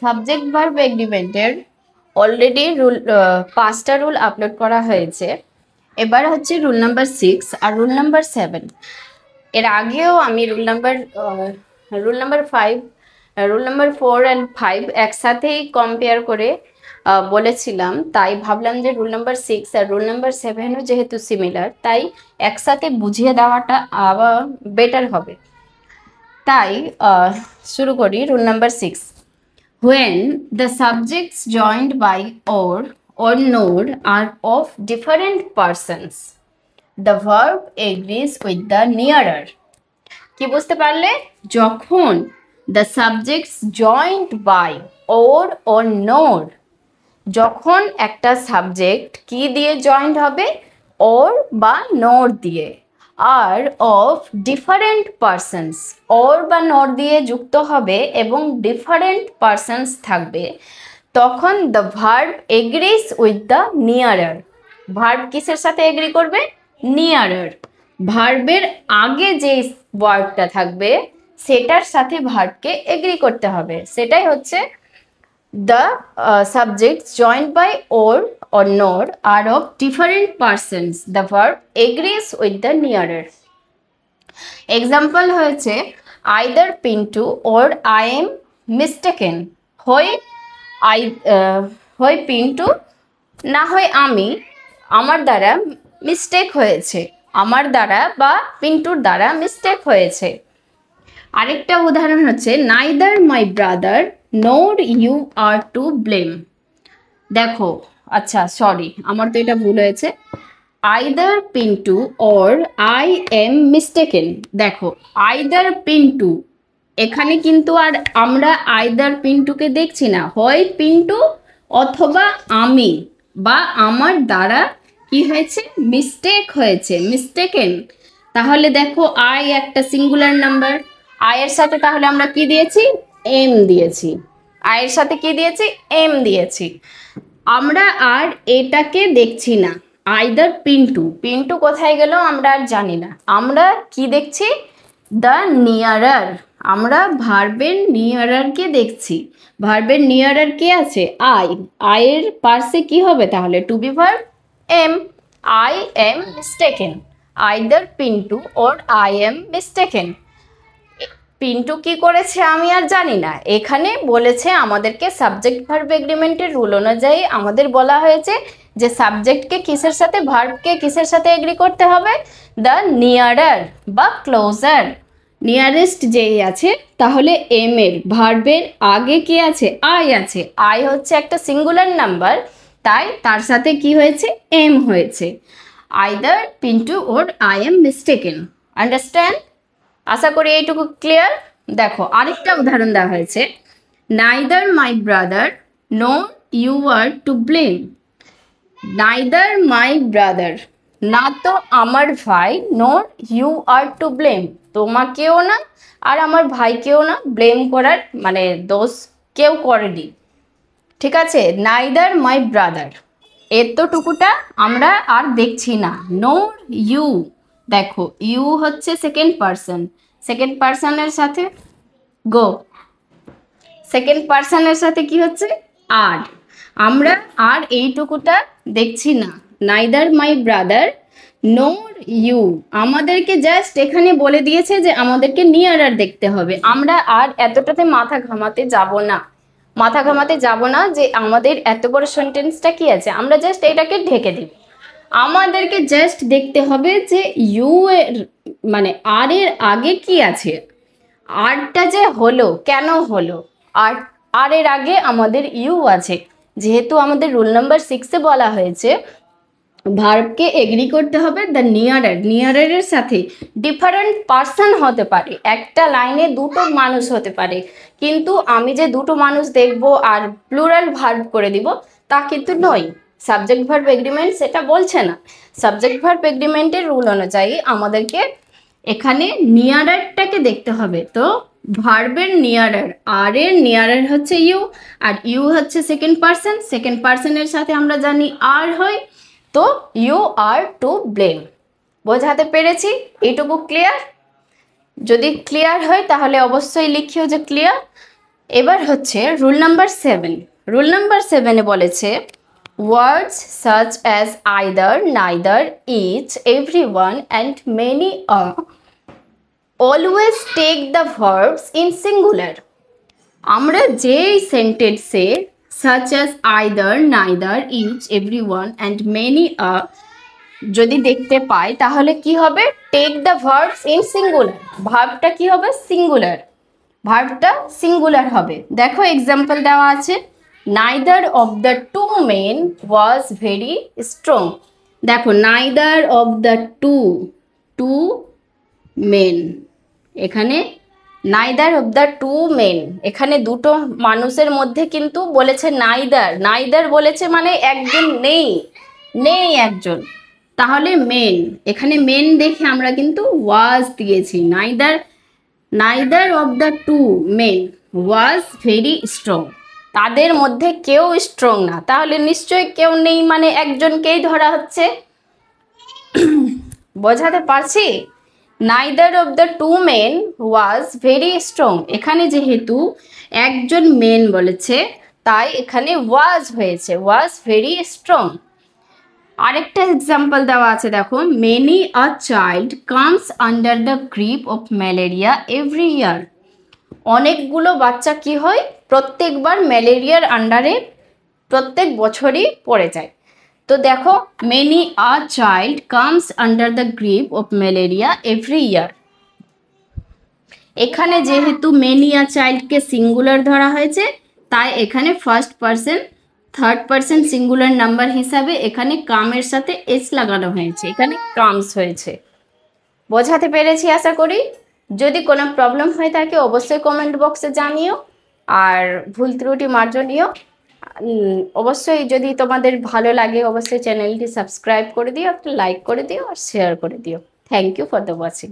Subject verb এগ্রিমেন্টের already rule 5টা rule upload করা হয়েছে। এবার হচ্ছে রুল নাম্বার 6 আর রুল নাম্বার 7। এর আগেও আমি rule number 5, rule number 4 and 5 একসাথেই কম্পেয়ার করে বলেছিলাম, তাই ভাবলাম যে রুল নাম্বার 6 আর রুল নাম্বার 7ও যেহেতু সিমিলার, তাই একসাথে বুঝিয়ে দেওয়াটা আবার বেটার হবে। তাই শুরু করি। Rule number 6, when the subjects joined by or nor are of different persons, the verb agrees with the nearer. কি বুঝতে পারলে? যখন the subjects joined by or nor, যখন একটা সাবজেক্ট কি দিয়ে জয়েন্ট হবে? or বা nor দিয়ে, আর of different persons, or বা nor দিয়ে যুক্ত হবে এবং different persons থাকবে, তখন the verb agrees with the nearer. Verb কিসের সাথে এগ্রি করবে? nearer. ভার্বের আগে যে ওয়ার্ডটা থাকবে সেটার সাথে ভার্বকে এগ্রি করতে হবে। সেটাই হচ্ছে the subjects joined by or nor are of different persons, the verb agrees with the nearer. Example হয়েছে either Pintu or I am mistaken. হয় পিন্টু না হয় আমি, আমার দ্বারা মিস্টেক হয়েছে, আমার দ্বারা বা পিন্টুর দ্বারা মিস্টেক হয়েছে। আরেকটা উদাহরণ হচ্ছে neither my brother nor you are to blame. দেখো, আচ্ছা সরি, আমার তো এটা ভুল হয়েছে। either Pintu or I am mistaken. দেখো, either Pintu, এখানে কিন্তু আর আমরা either পিন্টুকে দেখছি না, হয় পিন্টু অথবা আমি বা আমার দ্বারা কি হয়েছে? মিস্টেক হয়েছে, মিস্টেকেন। তাহলে দেখো আই একটা সিঙ্গুলার নাম্বার, আই এর সাথে তাহলে আমরা কি দিয়েছি? এম দিয়েছি। আই এর সাথে কি দিয়েছি? এম দিয়েছি। আমরা আর এটাকে দেখছি না, আইদার পিন্টু, পিন্টু কোথায় গেল আমরা আর জানি না। আমরা কি দেখছি? দ্য নিয়ারার। আমরা ভার্বের নিয়ারারকে দেখছি। ভার্বের নিয়ারার কে আছে? আই। আয়ের পার্সে কি হবে তাহলে? To be verb am. I am mistaken. Either Pintu or I am mistaken. Pintu কি করেছে আমি আর জানি না। এখানে বলেছে আমাদেরকে সাবজেক্ট ভার্ব এগ্রিমেন্টের রুল অনুযায়ী আমাদের বলা হয়েছে যে সাবজেক্টকে কিসের সাথে, ভার্বকে কিসের সাথে এগ্রি করতে হবে? দ্য নিয়ারার বা ক্লোজার। নিয়ারেস্ট যেই আছে, তাহলে এম এর ভার্বের আগে কি আছে? আই আছে। আই হচ্ছে একটা সিঙ্গুলার নাম্বার, তাই তার সাথে কি হয়েছে? এম হয়েছে। Either Pintu or I am mistaken. Understand? আশা করি এইটুকু ক্লিয়ার। দেখো আরেকটা উদাহরণ দেওয়া হয়েছে neither my brother nor you are to blame. neither my brother, না তো আমার ভাই, nor you are to blame, তোমাকেও না আর আমার ভাইকেও না ব্লেম করার মানে দোষ কেউ করেনি। ঠিক আছে? neither my brother, এতটুকুটা আমরা আর দেখছি না। nor you, দেখো ইউ হচ্ছে সেকেন্ড পারসন, সেকেন্ড পারসনের সাথে গো, সেকেন্ড পারসনের সাথে কি হচ্ছে? আর। আমরা আর এইটুকুটা দেখছি না। নাইদার মাই ব্রাদার নোর ইউ, আমাদেরকে জাস্ট এখানে বলে দিয়েছে যে আমাদেরকে নিয়ারার দেখতে হবে। আমরা আর এতটাতে মাথা ঘামাতে যাব না, মাথা ঘামাতে যাব না যে আমাদের এত বড় সেন্টেন্সটা কি আছে, আমরা জাস্ট এটাকে ঢেকে দিব। আমাদেরকে জাস্ট দেখতে হবে যে ইউ এর মানে আর এর আগে কি আছে, আরটা যে হলো কেন হলো, আর এর আগে আমাদের ইউ আছে। যেহেতু আমাদের রুল নাম্বার 6-এ বলা হয়েছে ভার্বকে এগ্রি করতে হবে দ্য নিয়ারার, নিয়ারারের সাথে ডিফারেন্ট পার্সন হতে পারে, একটা লাইনে দুটো মানুষ হতে পারে, কিন্তু আমি যে দুটো মানুষ দেখব আর প্লুরাল ভার্ব করে দিব তা কিন্তু নয়। সাবজেক্ট ভার্ব এগ্রিমেন্ট সেটা বলছে না। সাবজেক্ট ভার্ব এগ্রিমেন্টের রুল অনুযায়ী আমাদেরকে এখানে নিয়ারারটাকে দেখতে হবে। তো ভার্বের নিয়ারার, আর এর নিয়ারার হচ্ছে ইউ, আর ইউ হচ্ছে সেকেন্ড পারসন, সেকেন্ড পারসনের সাথে আমরা জানি আর হয়, তো ইউ আর টু ব্লেম। বোঝাতে পেরেছি? এইটুকু ক্লিয়ার? যদি ক্লিয়ার হয় তাহলে অবশ্যই লিখিও যে ক্লিয়ার। এবার হচ্ছে রুল নাম্বার 7। রুল নাম্বার 7-এ বলেছে words such as either, neither, each, everyone and many are always take the verbs in singular। আমরা যেই সেন্টেন্সে such as either, neither, each, everyone and many are যদি দেখতে পাই তাহলে কি হবে? Take the verbs in singular. ভার্বটা কি হবে? সিঙ্গুলার। ভার্বটা সিঙ্গুলার হবে। দেখো এক্সাম্পল দেওয়া আছে, neither of the two men was very strong. দেখো neither of the two men, এখানে neither of the two men, এখানে দুটো মানুষের মধ্যে কিন্তু বলেছে নাইদার। নাইদার বলেছে মানে একজন নেই, নেই একজন। তাহলে মেন, এখানে মেন দেখে আমরা কিন্তু ওয়াজ দিয়েছি। Neither of the two men was very strong. তাদের মধ্যে কেউ স্ট্রং না, তাহলে নিশ্চয়ই কেউ নেই মানে একজনকেই ধরা হচ্ছে। বোঝাতে পারছি? Neither of the two men was very strong, এখানে যেহেতু একজন মেন বলেছে তাই এখানে ওয়াজ হয়েছে, ওয়াজ ভেরি স্ট্রং। আরেকটা এক্সাম্পল দেওয়া আছে, দেখো many a child comes under the grip of malaria every year. অনেকগুলো বাচ্চা কি হয়? প্রত্যেকবার ম্যালেরিয়ার আন্ডারে প্রত্যেক বছরই পড়ে যায়। তো দেখো many a child comes under the grip of malaria every year, এখানে যেহেতু মেনি আ চাইল্ডকে সিঙ্গুলার ধরা হয়েছে তাই এখানে first person third person singular number হিসাবে এখানে কামের সাথে এস লাগানো হয়েছে, এখানে কামস হয়েছে। বোঝাতে পেরেছি আশা করি। যদি কোনো প্রবলেম হয়ে থাকে অবশ্যই কমেন্ট বক্সে জানিও, আর ভুল ত্রুটি মার্জনীয়। অবশ্যই যদি তোমাদের ভালো লাগে অবশ্যই চ্যানেলটি সাবস্ক্রাইব করে দিও, একটা লাইক করে দিও আর শেয়ার করে দিও। Thank you for the watching.